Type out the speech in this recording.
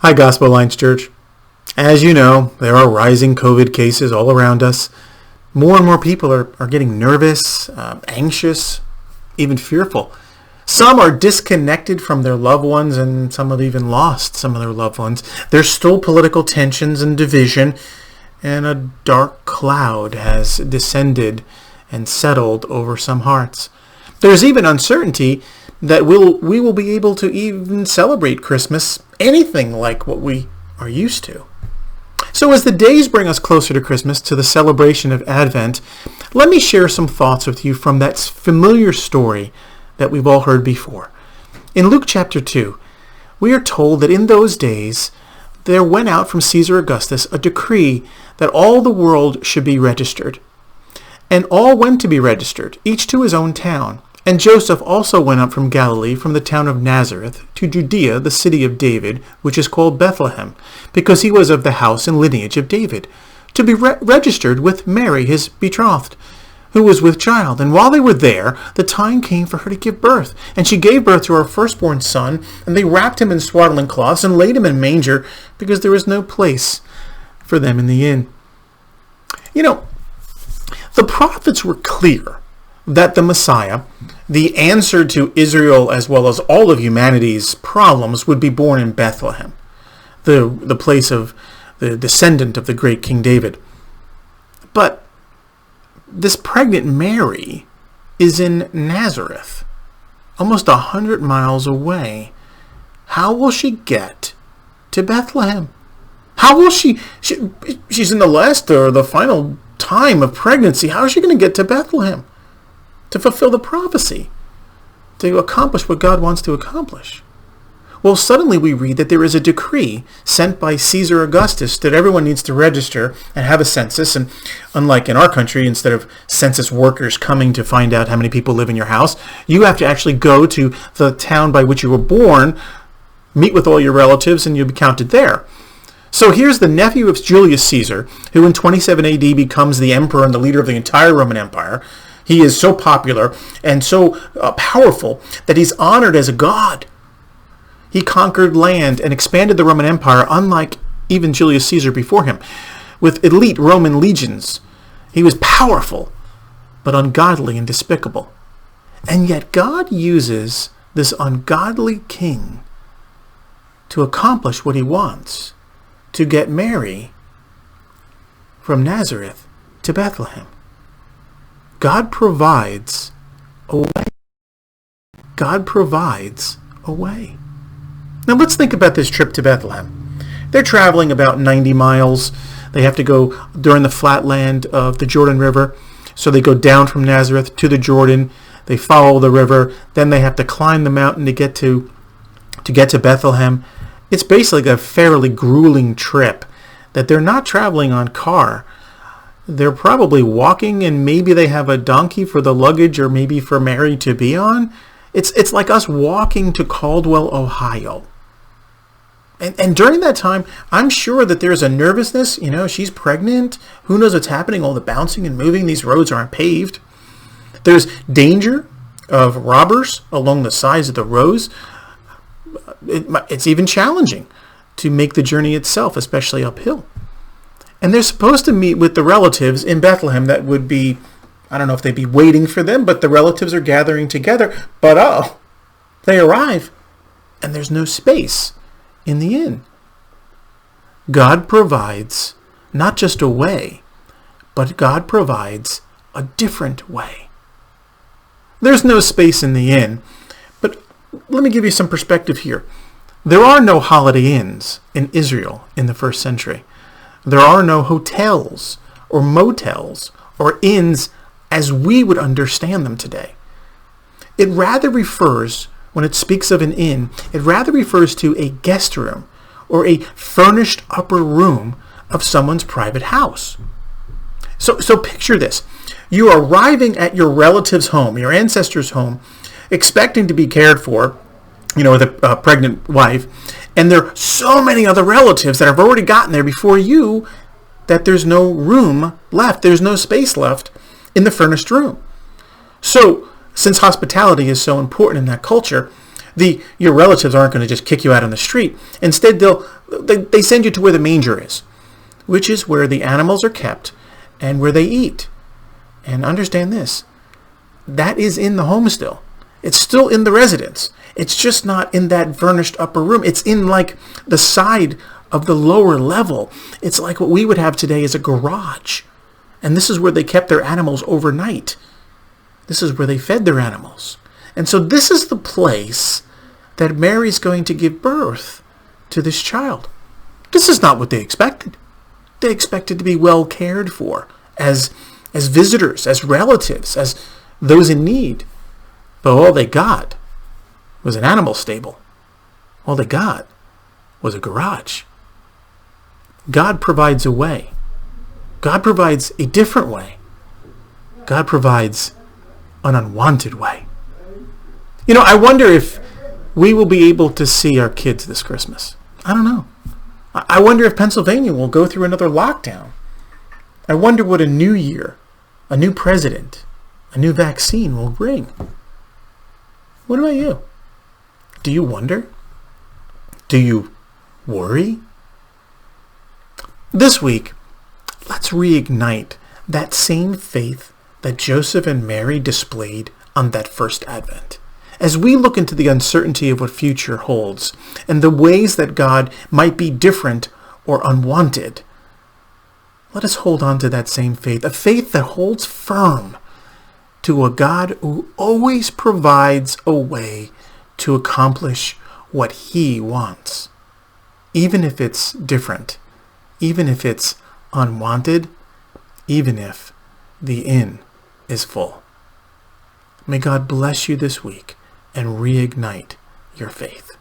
Hi, Gospel Alliance Church. As you know, there are rising COVID cases all around us. More and more people are getting nervous, anxious, even fearful. Some are disconnected from their loved ones, and some have even lost some of their loved ones. There's still political tensions and division, and a dark cloud has descended and settled over some hearts. There's even uncertainty that we will be able to even celebrate Christmas anything like what we are used to. So as the days bring us closer to Christmas, to the celebration of Advent, let me share some thoughts with you from that familiar story that we've all heard before. In Luke chapter 2, we are told that in those days there went out from Caesar Augustus a decree that all the world should be registered. And all went to be registered, each to his own town. And Joseph also went up from Galilee, from the town of Nazareth, to Judea, the city of David, which is called Bethlehem, because he was of the house and lineage of David, to be registered with Mary, his betrothed, who was with child. And while they were there, the time came for her to give birth. And she gave birth to her firstborn son, and they wrapped him in swaddling cloths and laid him in a manger, because there was no place for them in the inn. You know, the prophets were clear that the Messiah, the answer to Israel as well as all of humanity's problems, would be born in Bethlehem, the place of the descendant of the great King David. But this pregnant Mary is in Nazareth, almost 100 miles away. How will she get to Bethlehem? How will she's in the last or the final time of pregnancy. How is she going to get to Bethlehem to fulfill the prophecy, to accomplish what God wants to accomplish? Well, suddenly we read that there is a decree sent by Caesar Augustus that everyone needs to register and have a census. And unlike in our country, instead of census workers coming to find out how many people live in your house, you have to actually go to the town by which you were born, meet with all your relatives, and you'll be counted there. So here's the nephew of Julius Caesar, who in 27 AD becomes the emperor and the leader of the entire Roman Empire. He is so popular and so powerful that he's honored as a god. He conquered land and expanded the Roman Empire, unlike even Julius Caesar before him, with elite Roman legions. He was powerful, but ungodly and despicable. And yet God uses this ungodly king to accomplish what he wants, to get Mary from Nazareth to Bethlehem. God provides a way. God provides a way. Now let's think about this trip to Bethlehem. They're traveling about 90 miles. They have to go during the flatland of the Jordan River. So they go down from Nazareth to the Jordan. They follow the river. Then they have to climb the mountain to get to Bethlehem. It's basically a fairly grueling trip that they're not traveling on car. They're probably walking, and maybe they have a donkey for the luggage or maybe for Mary to be on. It's like us walking to Caldwell, Ohio. And during that time, I'm sure that there's a nervousness. You know, she's pregnant. Who knows what's happening? All the bouncing and moving. These roads aren't paved. There's danger of robbers along the sides of the roads. It's even challenging to make the journey itself, especially uphill. And they're supposed to meet with the relatives in Bethlehem that would be, I don't know if they'd be waiting for them, but the relatives are gathering together. But they arrive, and there's no space in the inn. God provides not just a way, but God provides a different way. There's no space in the inn, but let me give you some perspective here. There are no Holiday Inns in Israel in the first century. There are no hotels or motels or inns as we would understand them today. It rather refers, when it speaks of an inn, it rather refers to a guest room or a furnished upper room of someone's private house. So picture this. You are arriving at your relative's home, your ancestor's home, expecting to be cared for, with a pregnant wife, and there are so many other relatives that have already gotten there before you that there's no room left. There's no space left in the furnished room. So, since hospitality is so important in that culture, Your relatives aren't going to just kick you out on the street. Instead, they send you to where the manger is, which is where the animals are kept and where they eat. And understand this, that is in the home still. It's still in the residence. It's just not in that furnished upper room. It's in like the side of the lower level. It's like what we would have today as a garage. And this is where they kept their animals overnight. This is where they fed their animals. And so this is the place that Mary's going to give birth to this child. This is not what they expected. They expected to be well cared for as visitors, as relatives, as those in need. But all they got was an animal stable. All they got was a garage. God provides a way. God provides a different way. God provides an unwanted way. I wonder if we will be able to see our kids this Christmas. I don't know. I wonder if Pennsylvania will go through another lockdown. I wonder what a new year, a new president, a new vaccine will bring. What about you? Do you wonder? Do you worry? This week, let's reignite that same faith that Joseph and Mary displayed on that first Advent. As we look into the uncertainty of what future holds and the ways that God might be different or unwanted, let us hold on to that same faith, a faith that holds firm to a God who always provides a way to accomplish what he wants, even if it's different, even if it's unwanted, even if the inn is full. May God bless you this week and reignite your faith.